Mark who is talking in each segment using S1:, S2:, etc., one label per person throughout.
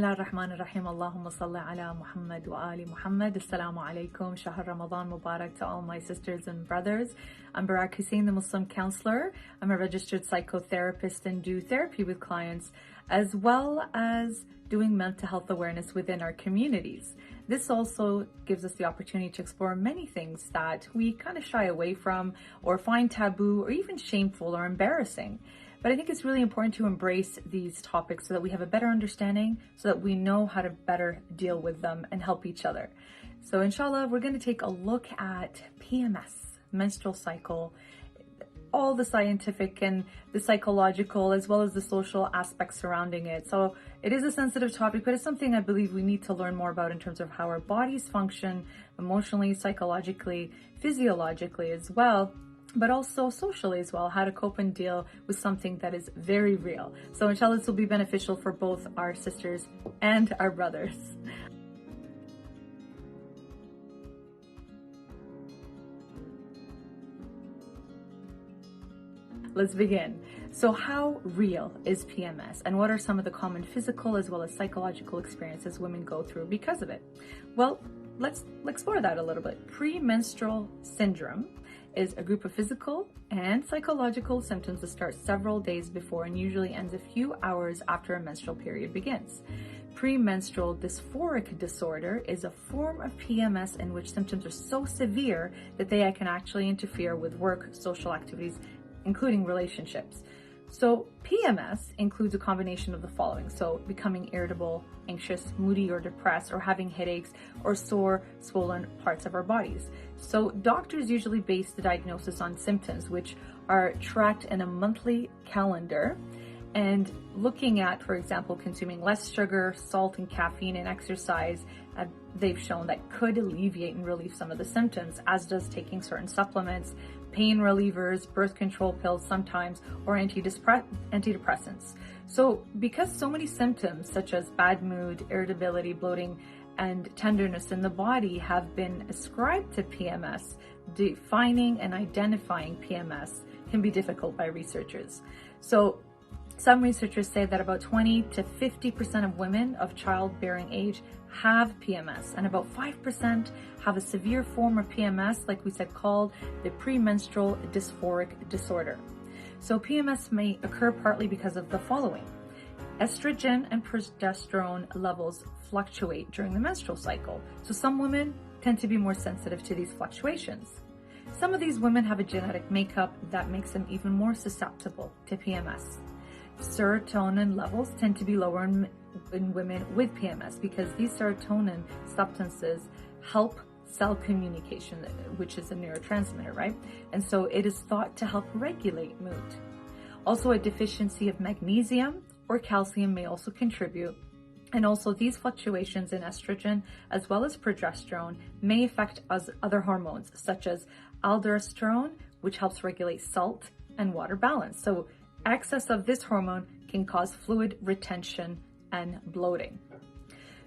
S1: Bismillah ar-Rahman ar-Rahim. Allahumma salli ala Muhammad wa ali Muhammad. Assalamu alaikum. Shahr Ramadan Mubarak to all my sisters and brothers. I'm Berak Hussain, the Muslim Counsellor. I'm a registered psychotherapist and do therapy with clients, as well as doing mental health awareness within our communities. This also gives us the opportunity to explore many things that we kind of shy away from or find taboo or even shameful or embarrassing. But I think it's really important to embrace these topics so that we have a better understanding, so that we know how to better deal with them and help each other. So inshallah, we're going to take a look at PMS, menstrual cycle, all the scientific and the psychological, as well as the social aspects surrounding it. So it is a sensitive topic, but it's something I believe we need to learn more about in terms of how our bodies function emotionally, psychologically, physiologically as well, but also socially as well, how to cope and deal with something that is very real. So inshallah, this will be beneficial for both our sisters and our brothers. Let's begin. So how real is PMS, and what are some of the common physical as well as psychological experiences women go through because of it? Well, let's explore that a little bit. Premenstrual syndrome is a group of physical and psychological symptoms that start several days before and usually ends a few hours after a menstrual period begins. Premenstrual dysphoric disorder is a form of PMS in which symptoms are so severe that they can actually interfere with work, social activities, including relationships. So PMS includes a combination of the following. So becoming irritable, anxious, moody or depressed, or having headaches or sore, swollen parts of our bodies. So doctors usually base the diagnosis on symptoms which are tracked in a monthly calendar, and looking at, for example, consuming less sugar, salt, and caffeine and exercise, they've shown that could alleviate and relieve some of the symptoms, as does taking certain supplements, pain relievers, birth control pills sometimes, or antidepressants. So because so many symptoms such as bad mood, irritability, bloating, and tenderness in the body have been ascribed to PMS, defining and identifying PMS can be difficult by researchers. So some researchers say that about 20 to 50% of women of childbearing age have PMS, and about 5% have a severe form of PMS, like we said, called the premenstrual dysphoric disorder. So PMS may occur partly because of the following. Estrogen and progesterone levels fluctuate during the menstrual cycle. So some women tend to be more sensitive to these fluctuations. Some of these women have a genetic makeup that makes them even more susceptible to PMS. Serotonin levels tend to be lower in women with PMS because these serotonin substances help cell communication, which is a neurotransmitter, right? And so it is thought to help regulate mood. Also, a deficiency of magnesium or calcium may also contribute. And also these fluctuations in estrogen as well as progesterone may affect other hormones such as aldosterone, which helps regulate salt and water balance. So excess of this hormone can cause fluid retention and bloating.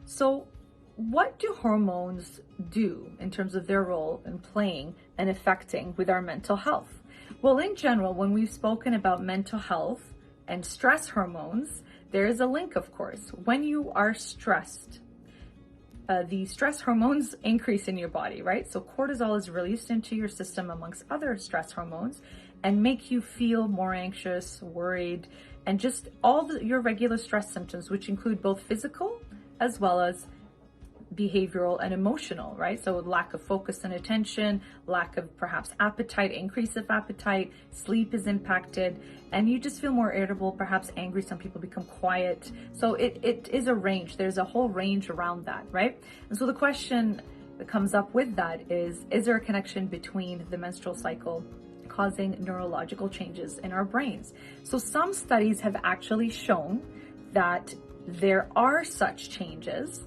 S1: So what do hormones do in terms of their role in playing and affecting with our mental health? Well, in general, when we've spoken about mental health and stress hormones, there is a link, of course. When you are stressed, the stress hormones increase in your body, right? So cortisol is released into your system amongst other stress hormones and make you feel more anxious, worried, and just all your regular stress symptoms, which include both physical as well as behavioral and emotional, right? So lack of focus and attention, lack of perhaps appetite, increase of appetite, sleep is impacted, and you just feel more irritable, perhaps angry. Some people become quiet. So it is a range. There's a whole range around that, right? And so the question that comes up with that is there a connection between the menstrual cycle causing neurological changes in our brains? So some studies have actually shown that there are such changes,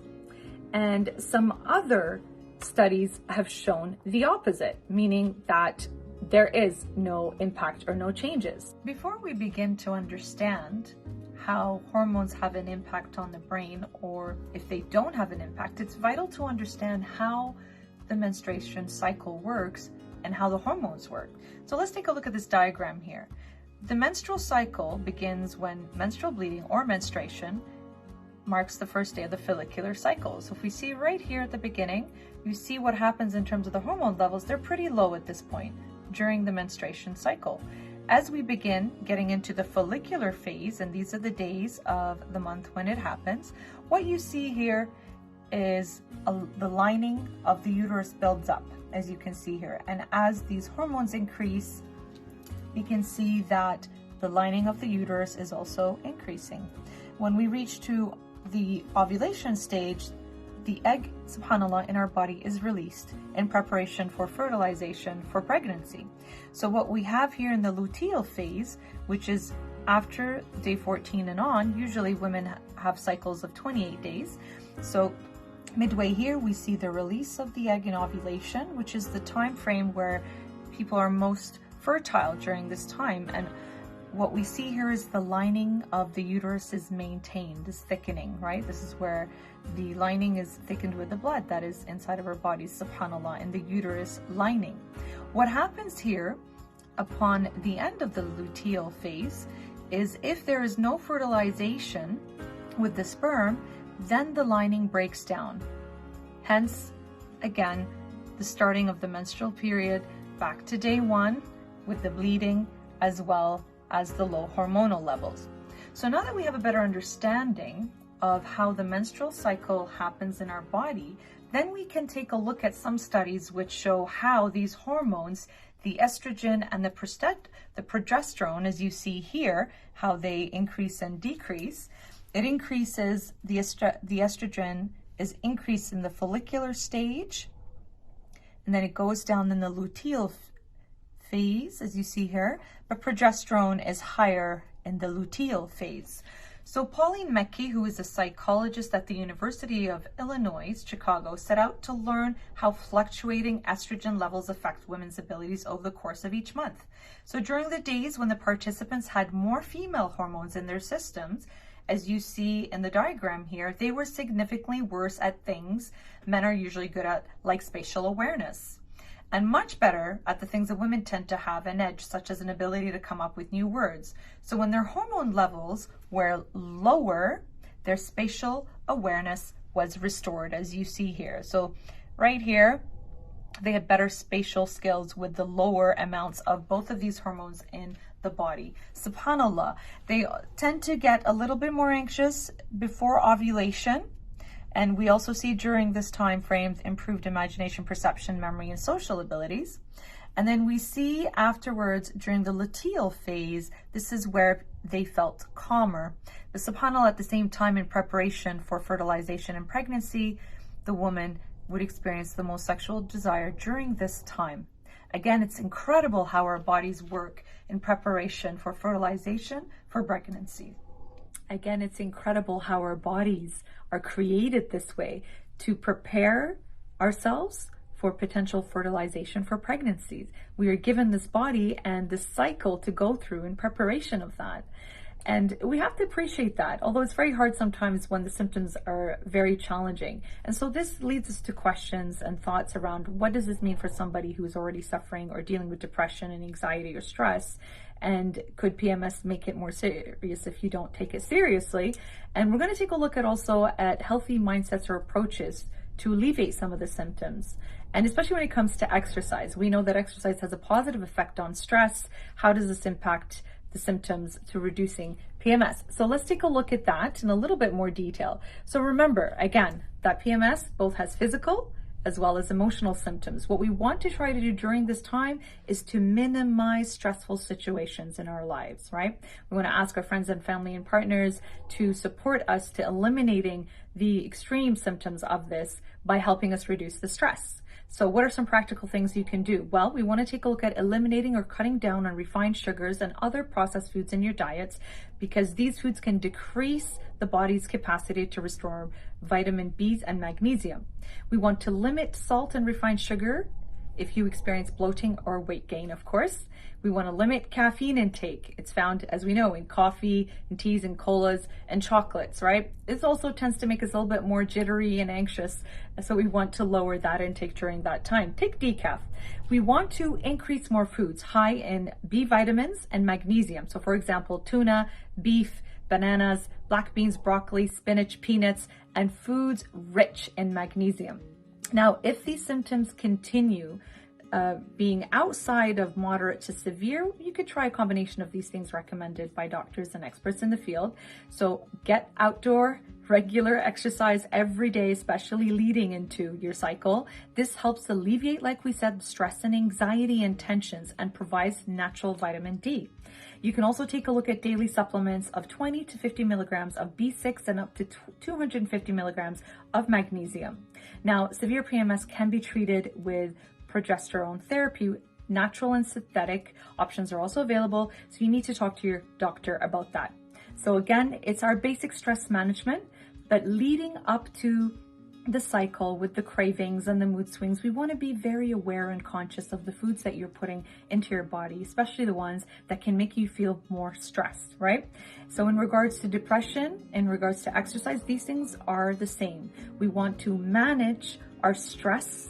S1: and some other studies have shown the opposite, meaning that there is no impact or no changes. Before we begin to understand how hormones have an impact on the brain, or if they don't have an impact, it's vital to understand how the menstruation cycle works and how the hormones work. So let's take a look at this diagram here. The menstrual cycle begins when menstrual bleeding or menstruation marks the first day of the follicular cycle. So if we see right here at the beginning, you see what happens in terms of the hormone levels. They're pretty low at this point during the menstruation cycle. As we begin getting into the follicular phase, and these are the days of the month when it happens, what you see here is the lining of the uterus builds up, as you can see here. And as these hormones increase, you can see that the lining of the uterus is also increasing. When we reach to the ovulation stage, the egg, subhanAllah, in our body is released in preparation for fertilization for pregnancy. So what we have here in the luteal phase, which is after day 14 and on, usually women have cycles of 28 days. So midway here, we see the release of the egg in ovulation, which is the time frame where people are most fertile during this time. And what we see here is the lining of the uterus is maintained, is thickening, right? This is where the lining is thickened with the blood that is inside of our bodies, subhanAllah, in the uterus lining. What happens here upon the end of the luteal phase is if there is no fertilization with the sperm, then the lining breaks down. Hence, again, the starting of the menstrual period back to day 1 with the bleeding as well as the low hormonal levels. So now that we have a better understanding of how the menstrual cycle happens in our body, then we can take a look at some studies which show how these hormones, the estrogen and the progesterone, as you see here, how they increase and decrease. It increases, the estrogen is increased in the follicular stage, and then it goes down in the luteal phase, as you see here, but progesterone is higher in the luteal phase. So Pauline Mecki, who is a psychologist at the University of Illinois, Chicago, set out to learn how fluctuating estrogen levels affect women's abilities over the course of each month. So during the days when the participants had more female hormones in their systems, as you see in the diagram here, they were significantly worse at things men are usually good at, like spatial awareness, and much better at the things that women tend to have an edge, such as an ability to come up with new words. So when their hormone levels were lower, their spatial awareness was restored, as you see here. So right here, they had better spatial skills with the lower amounts of both of these hormones in the body. SubhanAllah, they tend to get a little bit more anxious before ovulation. And we also see during this time frame improved imagination, perception, memory, and social abilities. And then we see afterwards during the luteal phase, this is where they felt calmer. But subhanAllah, at the same time, in preparation for fertilization and pregnancy, the woman would experience the most sexual desire during this time. Again, it's incredible how our bodies work in preparation for fertilization for pregnancy. Again, it's incredible how our bodies are created this way to prepare ourselves for potential fertilization for pregnancies. We are given this body and this cycle to go through in preparation of that. And we have to appreciate that, although it's very hard sometimes when the symptoms are very challenging. And so this leads us to questions and thoughts around what does this mean for somebody who is already suffering or dealing with depression and anxiety or stress? And could PMS make it more serious if you don't take it seriously? And we're going to take a look at also at healthy mindsets or approaches to alleviate some of the symptoms. And especially when it comes to exercise, we know that exercise has a positive effect on stress. How does this impact the symptoms to reducing PMS? So let's take a look at that in a little bit more detail. So remember, again, that PMS both has physical as well as emotional symptoms. What we want to try to do during this time is to minimize stressful situations in our lives, right? We want to ask our friends and family and partners to support us to eliminating the extreme symptoms of this by helping us reduce the stress. So what are some practical things you can do? Well, we want to take a look at eliminating or cutting down on refined sugars and other processed foods in your diets, because these foods can decrease the body's capacity to restore vitamin B's and magnesium. We want to limit salt and refined sugar if you experience bloating or weight gain, of course. We want to limit caffeine intake. It's found, as we know, in coffee, in teas and colas and chocolates, right? This also tends to make us a little bit more jittery and anxious. So we want to lower that intake during that time. Take decaf. We want to increase more foods high in B vitamins and magnesium. So for example, tuna, beef, bananas, black beans, broccoli, spinach, peanuts, and foods rich in magnesium. Now, if these symptoms continue being outside of moderate to severe, you could try a combination of these things recommended by doctors and experts in the field. So get outdoor, regular exercise every day, especially leading into your cycle. This helps alleviate, like we said, stress and anxiety and tensions, and provides natural vitamin D. You can also take a look at daily supplements of 20 to 50 milligrams of B6 and up to 250 milligrams of magnesium. Now, severe PMS can be treated with progesterone therapy. Natural and synthetic options are also available, so you need to talk to your doctor about that. So again, it's our basic stress management, but leading up to the cycle with the cravings and the mood swings, we want to be very aware and conscious of the foods that you're putting into your body, especially the ones that can make you feel more stressed, right? So in regards to depression, in regards to exercise, these things are the same. We want to manage our stress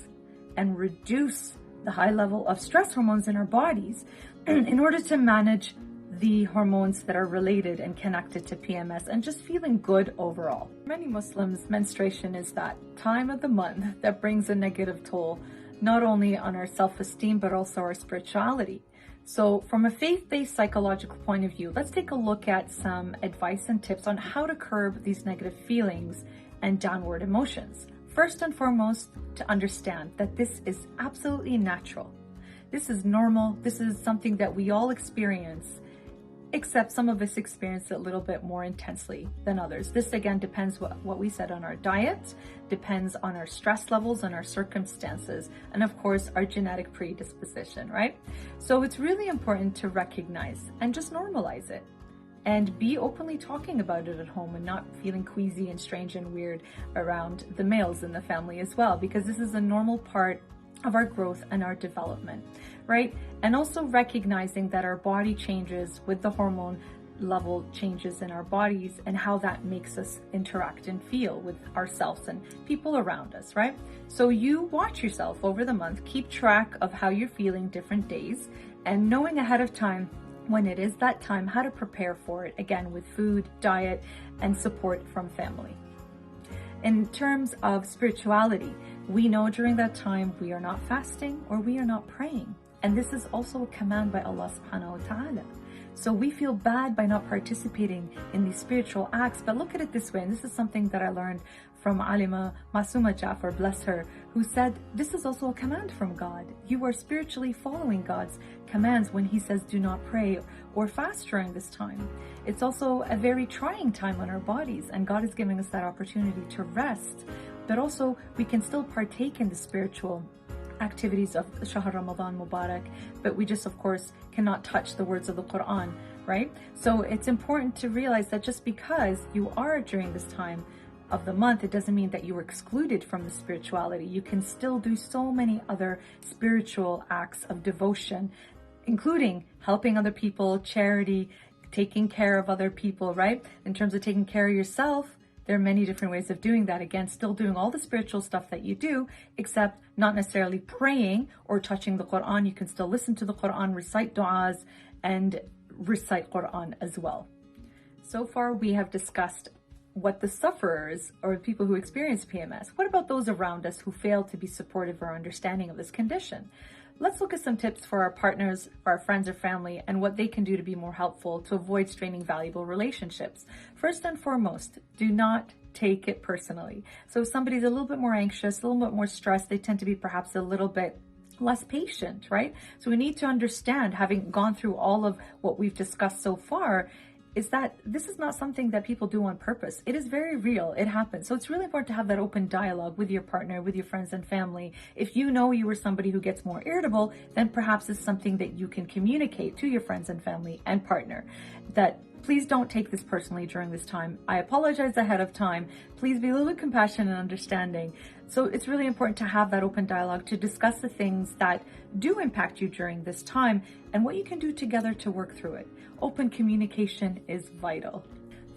S1: and reduce the high level of stress hormones in our bodies in order to manage the hormones that are related and connected to PMS and just feeling good overall. For many Muslims, menstruation is that time of the month that brings a negative toll, not only on our self-esteem, but also our spirituality. So from a faith-based psychological point of view, let's take a look at some advice and tips on how to curb these negative feelings and downward emotions. First and foremost, to understand that this is absolutely natural. This is normal. This is something that we all experience, except some of us experience it a little bit more intensely than others. This again depends what we said on our diet, depends on our stress levels and our circumstances, and of course our genetic predisposition, right? So it's really important to recognize and just normalize it, and be openly talking about it at home and not feeling queasy and strange and weird around the males in the family as well, because this is a normal part of our growth and our development, right? And also recognizing that our body changes with the hormone level changes in our bodies and how that makes us interact and feel with ourselves and people around us, right? So you watch yourself over the month, keep track of how you're feeling different days, and knowing ahead of time when it is that time, how to prepare for it, again, with food, diet, and support from family. In terms of spirituality, we know during that time we are not fasting or we are not praying. And this is also a command by Allah subhanahu wa ta'ala. So we feel bad by not participating in these spiritual acts, but look at it this way, and this is something that I learned from Alima Masuma Jafar, bless her, who said this is also a command from God. You are spiritually following God's commands when He says do not pray or fast during this time. It's also a very trying time on our bodies, and God is giving us that opportunity to rest, but also we can still partake in the spiritual activities of Shahr Ramadan Mubarak, but we just of course cannot touch the words of the Quran, right? So it's important to realize that just because you are during this time of the month, it doesn't mean that you were excluded from the spirituality. You can still do so many other spiritual acts of devotion, including helping other people, charity, taking care of other people, right? In terms of taking care of yourself, there are many different ways of doing that. Again, still doing all the spiritual stuff that you do, except not necessarily praying or touching the Quran. You can still listen to the Quran, recite du'as, and recite Quran as well. So far, we have discussed what the sufferers or people who experience PMS. What about those around us who fail to be supportive or understanding of this condition? Let's look at some tips for our partners, our friends or family, and what they can do to be more helpful to avoid straining valuable relationships. First and foremost, do not take it personally. So if somebody's a little bit more anxious, a little bit more stressed, they tend to be perhaps a little bit less patient, right? So we need to understand, having gone through all of what we've discussed so far, is that this is not something that people do on purpose. It is very real. It happens. So it's really important to have that open dialogue with your partner, with your friends and family. If you know you are somebody who gets more irritable, then perhaps it's something that you can communicate to your friends and family and partner, that please don't take this personally during this time. I apologize ahead of time. Please be a little bit compassionate and understanding. So it's really important to have that open dialogue to discuss the things that do impact you during this time and what you can do together to work through it. Open communication is vital.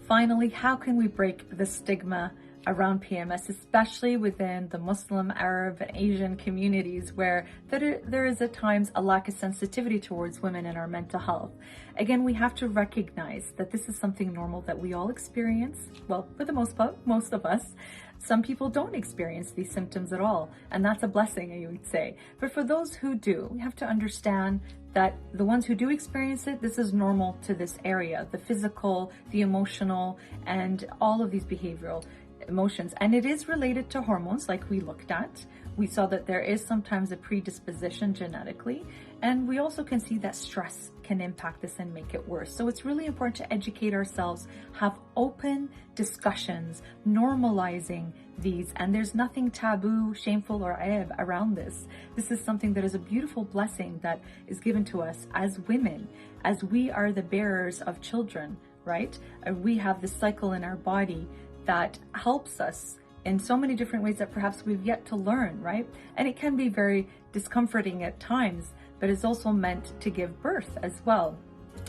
S1: Finally, how can we break the stigma around PMS, especially within the Muslim, Arab, and Asian communities where there is at times a lack of sensitivity towards women and our mental health. Again, we have to recognize that this is something normal that we all experience. Well, for the most part, most of us. Some people don't experience these symptoms at all, and that's a blessing, I would say. But for those who do, we have to understand that the ones who do experience it, this is normal to this area, the physical, the emotional, and all of these behavioral emotions. And it is related to hormones, like we looked at. We saw that there is sometimes a predisposition genetically, and we also can see that stress can impact this and make it worse. So it's really important to educate ourselves, have open discussions, normalizing these, and there's nothing taboo, shameful, or aib around this. This is something that is a beautiful blessing that is given to us as women, as we are the bearers of children, right? We have this cycle in our body that helps us in so many different ways that perhaps we've yet to learn, right? And it can be very discomforting at times, but it's also meant to give birth as well.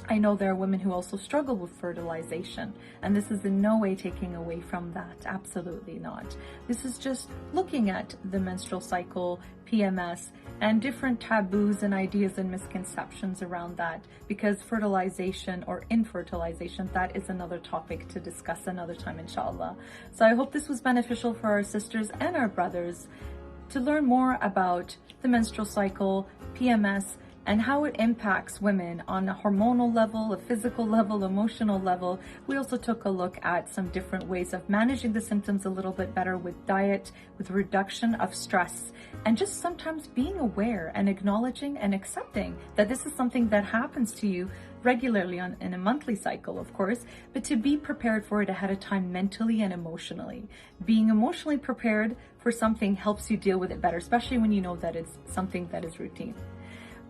S1: I know there are women who also struggle with fertilization, and this is in no way taking away from that, absolutely not. This is just looking at the menstrual cycle, PMS, and different taboos and ideas and misconceptions around that, because fertilization or infertilization, that is another topic to discuss another time, inshallah. So I hope this was beneficial for our sisters and our brothers to learn more about the menstrual cycle, PMS, and how it impacts women on a hormonal level, a physical level, emotional level. We also took a look at some different ways of managing the symptoms a little bit better with diet, with reduction of stress, and just sometimes being aware and acknowledging and accepting that this is something that happens to you regularly in a monthly cycle, of course, but to be prepared for it ahead of time mentally and emotionally. Being emotionally prepared for something helps you deal with it better, especially when you know that it's something that is routine.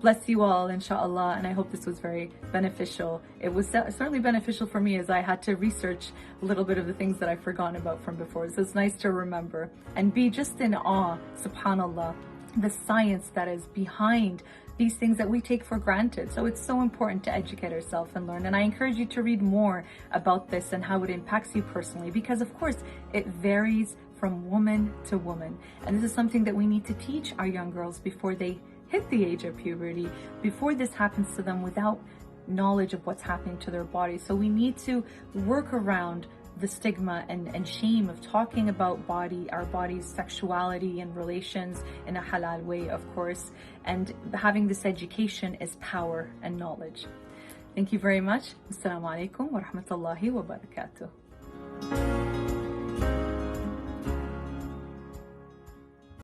S1: Bless you all, inshallah, and I hope this was very beneficial. It was certainly beneficial for me as I had to research a little bit of the things that I've forgotten about from before. So it's nice to remember and be just in awe, subhanallah, the science that is behind these things that we take for granted. So it's so important to educate ourselves and learn. And I encourage you to read more about this and how it impacts you personally, because of course it varies from woman to woman. And this is something that we need to teach our young girls before they hit the age of puberty, before this happens to them without knowledge of what's happening to their body. So we need to work around the stigma and shame of talking about our body's sexuality and relations in a halal way, of course. And having this education is power and knowledge. Thank you very much. Assalamu alaikum wa rahmatullahi wa barakatuh.